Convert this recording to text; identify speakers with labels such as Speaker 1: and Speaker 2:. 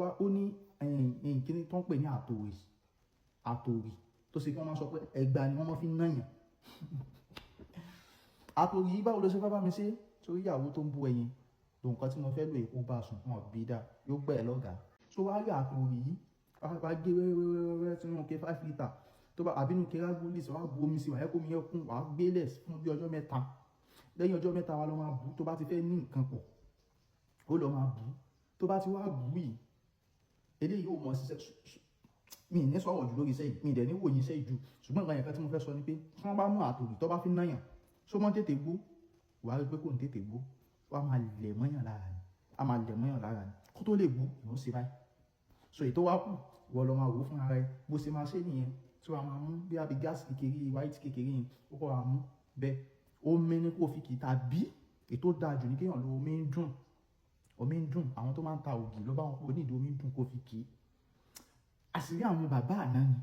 Speaker 1: wá ó ní kíní tó ń pè ní àtòrí tó ṣe kí wọ́n máa sọ pé ẹgbàá ni wọ́n máa fi ń náyàn àtòrí yìí báwo ló ṣe fẹ́ bá mi ṣe torí ìyàwó tó ń bú ẹyin tó nǹkan tí mo fẹ́ lò èkó bá sùn wọn bí dáa yóò gbẹ̀ lọ́gàá tó wá rí àtòrí yìí wá gé wẹ́wẹ́wẹ́wẹ́ sínú ke 5 litre tó bá àbínú ke rágúlìs wá bu omi sí wàá kó mi yẹ kún wàá gbélẹ̀ fún bí ọjọ́ mẹ́ta lẹ́yìn ọjọ́ mẹ́ta wa lọ máa bù tó bá ti fẹ́ ní nǹkan pọ̀ ó lọ máa bù tó bá ti wá bù yìí eléyìí ó mọ̀ ṣiṣẹ́ mi ní sọ̀rọ̀ jù lórí iṣẹ́ yìí mi dẹ̀ ní wòye iṣẹ́ ìjù ṣùgbọ́n nǹkan yẹn kan tí mo fẹ́ sọ ni pé tí wọ́n bá mú àtòrí tó bá fi náyàn só mọ́ tètè gbó wàá rí pé kò ní tètè gbó wàá máa lẹ̀ mọ́yàn lára ni a máa lẹ̀ mọ́yàn lára ni kó tó lè gbó ìwọ́n ṣe báyìí so èyí tó wá kù wọ́n lọ máa wò fún ara ẹ bó ṣe máa ṣe nìyẹn tí wọ́n máa mú bí àbí gáàsì kékeré white kékeré yẹn ó kọ́ wa mú bẹ́ẹ̀ omi ní kó fi kì í tàbí ètò dáa jù ní kéèyàn lo omi ń dùn àwọn tó máa ń ta ògì ló bá wọn pò nídìí omi ń dùn kó fi kì í àṣírí àwọn bàbá àná ni